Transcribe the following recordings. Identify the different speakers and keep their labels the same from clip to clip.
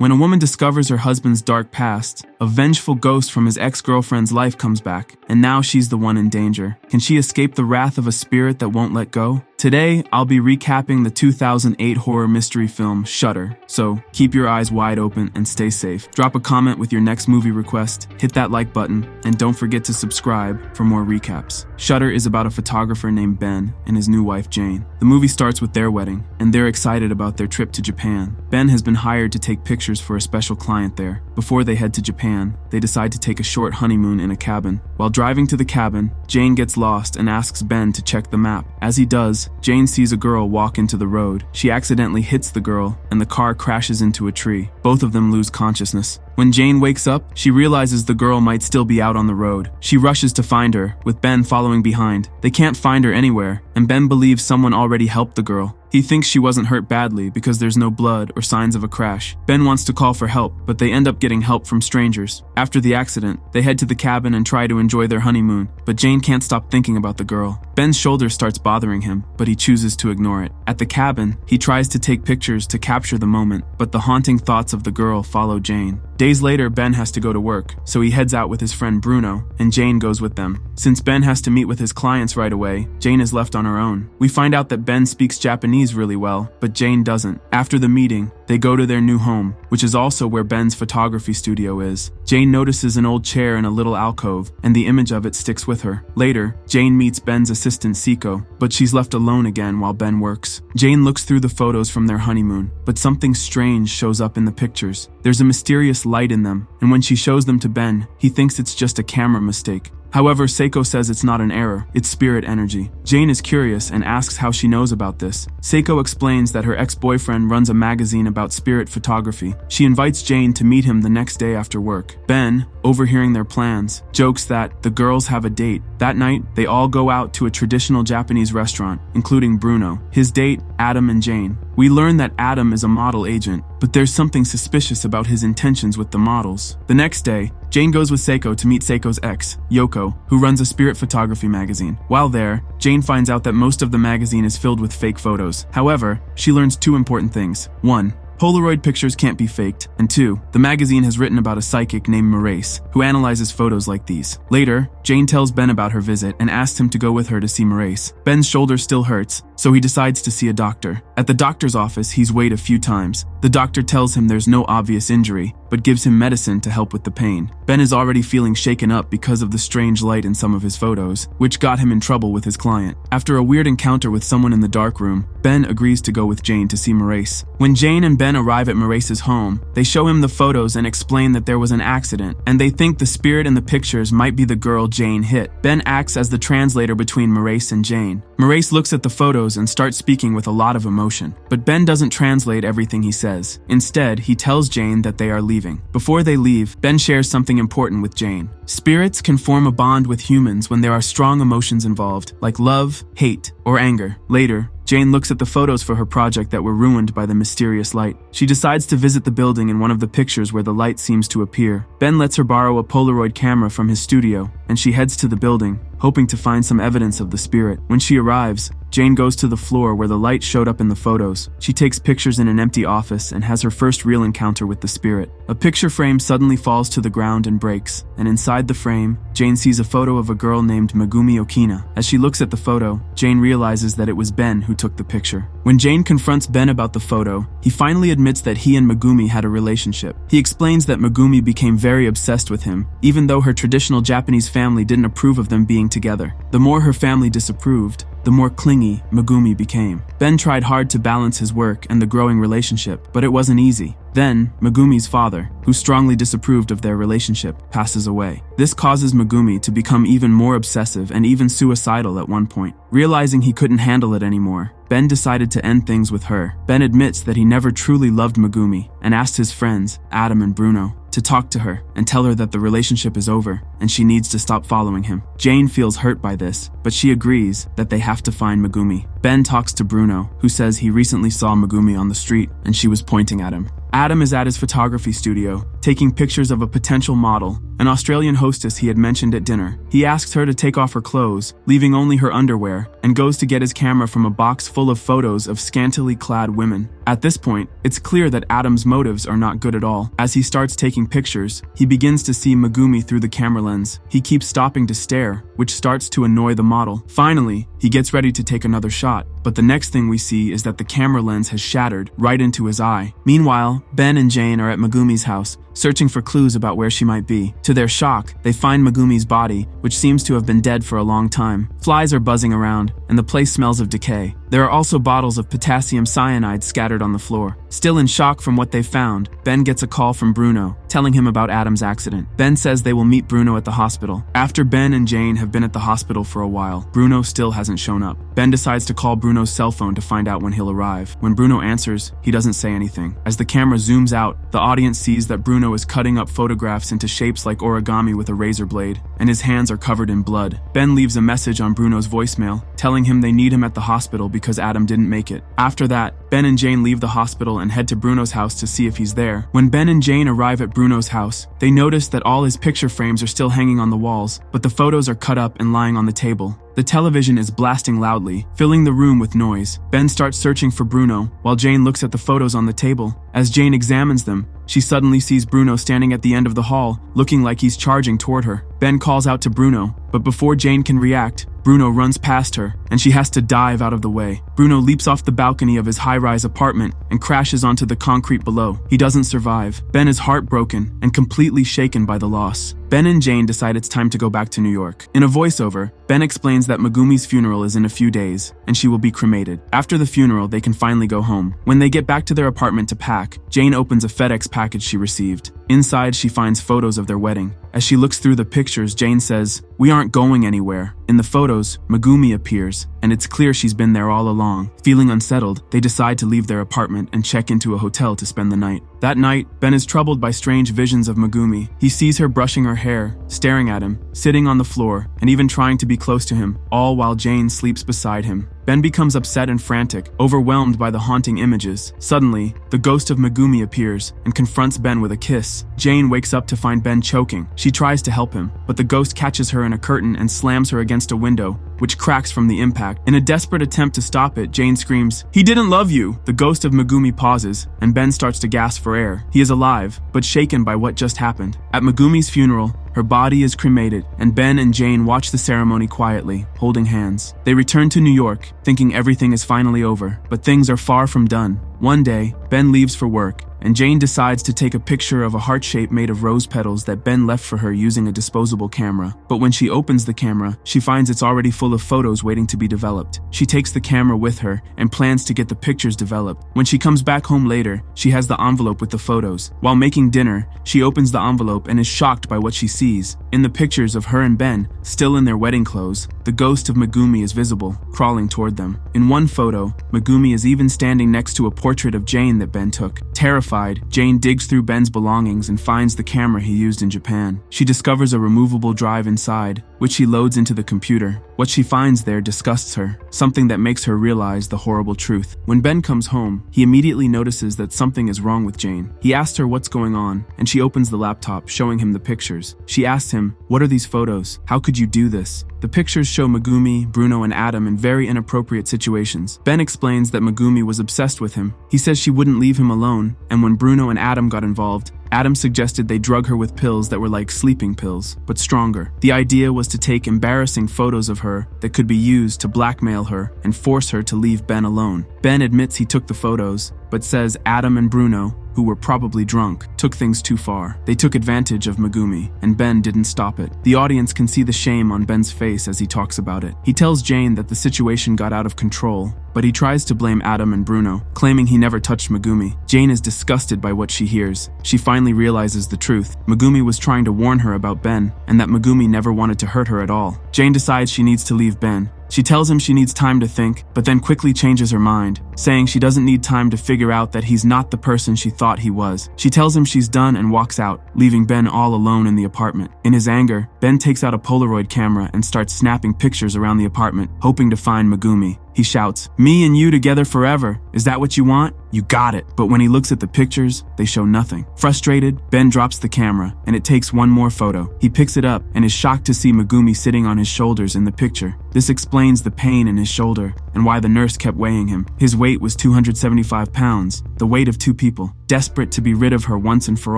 Speaker 1: When a woman discovers her husband's dark past, a vengeful ghost from his ex-girlfriend's life comes back, and now she's the one in danger. Can she escape the wrath of a spirit that won't let go? Today, I'll be recapping the 2008 horror mystery film Shudder, so keep your eyes wide open and stay safe. Drop a comment with your next movie request, hit that like button, and don't forget to subscribe for more recaps. Shudder is about a photographer named Ben and his new wife Jane. The movie starts with their wedding, and they're excited about their trip to Japan. Ben has been hired to take pictures for a special client there. Before they head to Japan, they decide to take a short honeymoon in a cabin. While driving to the cabin, Jane gets lost and asks Ben to check the map. As he does, Jane sees a girl walk into the road. She accidentally hits the girl, and the car crashes into a tree. Both of them lose consciousness. When Jane wakes up, she realizes the girl might still be out on the road. She rushes to find her, with Ben following behind. They can't find her anywhere, and Ben believes someone already helped the girl. He thinks she wasn't hurt badly because there's no blood or signs of a crash. Ben wants to call for help, but they end up getting help from strangers. After the accident, they head to the cabin and try to enjoy their honeymoon, but Jane can't stop thinking about the girl. Ben's shoulder starts bothering him, but he chooses to ignore it. At the cabin, he tries to take pictures to capture the moment, but the haunting thoughts of the girl follow Jane. Days later, Ben has to go to work, so he heads out with his friend Bruno, and Jane goes with them. Since Ben has to meet with his clients right away, Jane is left on her own. We find out that Ben speaks Japanese really well, but Jane doesn't. After the meeting, they go to their new home, which is also where Ben's photography studio is. Jane notices an old chair in a little alcove, and the image of it sticks with her. Later, Jane meets Ben's assistant Seiko, but she's left alone again while Ben works. Jane looks through the photos from their honeymoon, but something strange shows up in the pictures. There's a mysterious light in them, and when she shows them to Ben, he thinks it's just a camera mistake. However, Seiko says it's not an error, it's spirit energy. Jane is curious and asks how she knows about this. Seiko explains that her ex-boyfriend runs a magazine about spirit photography. She invites Jane to meet him the next day after work. Ben, overhearing their plans, jokes that the girls have a date. That night, they all go out to a traditional Japanese restaurant, including Bruno, his date, Adam, and Jane. We learn that Adam is a model agent, but there's something suspicious about his intentions with the models. The next day, Jane goes with Seiko to meet Seiko's ex, Yoko, who runs a spirit photography magazine. While there, Jane finds out that most of the magazine is filled with fake photos. However, she learns two important things. 1. Polaroid pictures can't be faked, and 2, the magazine has written about a psychic named Maurice, who analyzes photos like these. Later, Jane tells Ben about her visit and asks him to go with her to see Maurice. Ben's shoulder still hurts, so he decides to see a doctor. At the doctor's office, he's weighed a few times. The doctor tells him there's no obvious injury, but gives him medicine to help with the pain. Ben is already feeling shaken up because of the strange light in some of his photos, which got him in trouble with his client. After a weird encounter with someone in the dark room, Ben agrees to go with Jane to see Maurice. When Jane and Ben arrive at Maurice's home, they show him the photos and explain that there was an accident, and they think the spirit in the pictures might be the girl Jane hit. Ben acts as the translator between Maurice and Jane. Maurice looks at the photos and starts speaking with a lot of emotion, but Ben doesn't translate everything he says. Instead, he tells Jane that they are leaving. Before they leave, Ben shares something important with Jane. Spirits can form a bond with humans when there are strong emotions involved, like love, hate, or anger. Later, Jane looks at the photos for her project that were ruined by the mysterious light. She decides to visit the building in one of the pictures where the light seems to appear. Ben lets her borrow a Polaroid camera from his studio, and she heads to the building, hoping to find some evidence of the spirit. When she arrives, Jane goes to the floor where the light showed up in the photos. She takes pictures in an empty office and has her first real encounter with the spirit. A picture frame suddenly falls to the ground and breaks, and inside the frame, Jane sees a photo of a girl named Megumi Okina. As she looks at the photo, Jane realizes that it was Ben who took the picture. When Jane confronts Ben about the photo, he finally admits that he and Megumi had a relationship. He explains that Megumi became very obsessed with him, even though her traditional Japanese family didn't approve of them being together. The more her family disapproved, the more clingy Megumi became. Ben tried hard to balance his work and the growing relationship, but it wasn't easy. Then, Megumi's father, who strongly disapproved of their relationship, passes away. This causes Megumi to become even more obsessive and even suicidal at one point. Realizing he couldn't handle it anymore, Ben decided to end things with her. Ben admits that he never truly loved Megumi and asked his friends, Adam and Bruno, to talk to her and tell her that the relationship is over and she needs to stop following him. Jane feels hurt by this, but she agrees that they have to find Megumi. Ben talks to Bruno, who says he recently saw Megumi on the street and she was pointing at him. Adam is at his photography studio, taking pictures of a potential model, an Australian hostess he had mentioned at dinner. He asks her to take off her clothes, leaving only her underwear, and goes to get his camera from a box full of photos of scantily clad women. At this point, it's clear that Adam's motives are not good at all. As he starts taking pictures, he begins to see Megumi through the camera lens. He keeps stopping to stare, which starts to annoy the model. Finally, he gets ready to take another shot, but the next thing we see is that the camera lens has shattered right into his eye. Meanwhile, Ben and Jane are at Megumi's house, searching for clues about where she might be. To their shock, they find Megumi's body, which seems to have been dead for a long time. Flies are buzzing around, and the place smells of decay. There are also bottles of potassium cyanide scattered on the floor. Still in shock from what they found, Ben gets a call from Bruno, telling him about Adam's accident. Ben says they will meet Bruno at the hospital. After Ben and Jane have been at the hospital for a while, Bruno still hasn't shown up. Ben decides to call Bruno's cell phone to find out when he'll arrive. When Bruno answers, he doesn't say anything. As the camera zooms out, the audience sees that Bruno is cutting up photographs into shapes like origami with a razor blade, and his hands are covered in blood. Ben leaves a message on Bruno's voicemail, telling him they need him at the hospital because Adam didn't make it. After that, Ben and Jane leave the hospital and head to Bruno's house to see if he's there. When Ben and Jane arrive at Bruno's house, they notice that all his picture frames are still hanging on the walls, but the photos are cut up and lying on the table. The television is blasting loudly, filling the room with noise. Ben starts searching for Bruno, while Jane looks at the photos on the table. As Jane examines them, she suddenly sees Bruno standing at the end of the hall, looking like he's charging toward her. Ben calls out to Bruno, but before Jane can react, Bruno runs past her, and she has to dive out of the way. Bruno leaps off the balcony of his high-rise apartment and crashes onto the concrete below. He doesn't survive. Ben is heartbroken and completely shaken by the loss. Ben and Jane decide it's time to go back to New York. In a voiceover, Ben explains that Megumi's funeral is in a few days, and she will be cremated. After the funeral, they can finally go home. When they get back to their apartment to pack, Jane opens a FedEx package she received. Inside, she finds photos of their wedding. As she looks through the pictures, Jane says, "We aren't going anywhere." In the photos, Megumi appears, and it's clear she's been there all along. Feeling unsettled, they decide to leave their apartment and check into a hotel to spend the night. That night, Ben is troubled by strange visions of Megumi. He sees her brushing her hair, staring at him, sitting on the floor, and even trying to be close to him, all while Jane sleeps beside him. Ben becomes upset and frantic, overwhelmed by the haunting images. Suddenly, the ghost of Megumi appears and confronts Ben with a kiss. Jane wakes up to find Ben choking. She tries to help him, but the ghost catches her in a curtain and slams her against a window, which cracks from the impact. In a desperate attempt to stop it, Jane screams, "He didn't love you!" The ghost of Megumi pauses, and Ben starts to gasp for air. He is alive, but shaken by what just happened. At Megumi's funeral, her body is cremated, and Ben and Jane watch the ceremony quietly, holding hands. They return to New York, thinking everything is finally over, but things are far from done. One day, Ben leaves for work, and Jane decides to take a picture of a heart shape made of rose petals that Ben left for her using a disposable camera. But when she opens the camera, she finds it's already full of photos waiting to be developed. She takes the camera with her and plans to get the pictures developed. When she comes back home later, she has the envelope with the photos. While making dinner, she opens the envelope and is shocked by what she sees. In the pictures of her and Ben, still in their wedding clothes, the ghost of Megumi is visible, crawling toward them. In one photo, Megumi is even standing next to a portrait of Jane that Ben took. Terrified, Jane digs through Ben's belongings and finds the camera he used in Japan. She discovers a removable drive inside, which she loads into the computer. What she finds there disgusts her, something that makes her realize the horrible truth. When Ben comes home, he immediately notices that something is wrong with Jane. He asks her what's going on, and she opens the laptop, showing him the pictures. She asks him, "What are these photos? How could you do this?" The pictures show Megumi, Bruno, and Adam in very inappropriate situations. Ben explains that Megumi was obsessed with him. He says she wouldn't leave him alone, and when Bruno and Adam got involved, Adam suggested they drug her with pills that were like sleeping pills, but stronger. The idea was to take embarrassing photos of her that could be used to blackmail her and force her to leave Ben alone. Ben admits he took the photos, but says Adam and Bruno, who were probably drunk, took things too far. They took advantage of Megumi, and Ben didn't stop it. The audience can see the shame on Ben's face as he talks about it. He tells Jane that the situation got out of control, but he tries to blame Adam and Bruno, claiming he never touched Megumi. Jane is disgusted by what she hears. She finally realizes the truth. Megumi was trying to warn her about Ben, and that Megumi never wanted to hurt her at all. Jane decides she needs to leave Ben. She tells him she needs time to think, but then quickly changes her mind, saying she doesn't need time to figure out that he's not the person she thought he was. She tells him she's done and walks out, leaving Ben all alone in the apartment. In his anger, Ben takes out a Polaroid camera and starts snapping pictures around the apartment, hoping to find Megumi. He shouts, "Me and you together forever. Is that what you want? You got it." But when he looks at the pictures, they show nothing. Frustrated, Ben drops the camera, and it takes one more photo. He picks it up and is shocked to see Megumi sitting on his shoulders in the picture. This explains the pain in his shoulder and why the nurse kept weighing him. His weight was 275 pounds, the weight of two people. Desperate to be rid of her once and for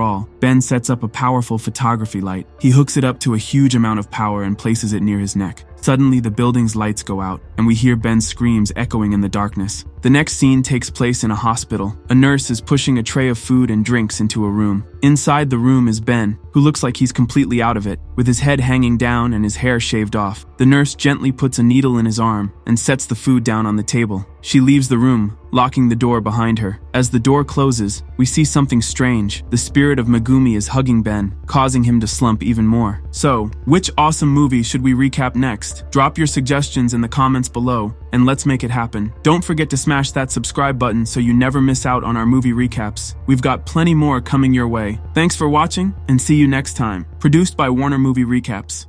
Speaker 1: all, Ben sets up a powerful photography light. He hooks it up to a huge amount of power and places it near his neck. Suddenly, the building's lights go out, and we hear Ben's screams echoing in the darkness. The next scene takes place in a hospital. A nurse is pushing a tray of food and drinks into a room. Inside the room is Ben, who looks like he's completely out of it, with his head hanging down and his hair shaved off. The nurse gently puts a needle in his arm and sets the food down on the table. She leaves the room, locking the door behind her. As the door closes, we see something strange. The spirit of Megumi is hugging Ben, causing him to slump even more. So, which awesome movie should we recap next? Drop your suggestions in the comments below, and let's make it happen. Don't forget to smash that subscribe button so you never miss out on our movie recaps. We've got plenty more coming your way. Thanks for watching, and see you next time. Produced by Warner Movie Recaps.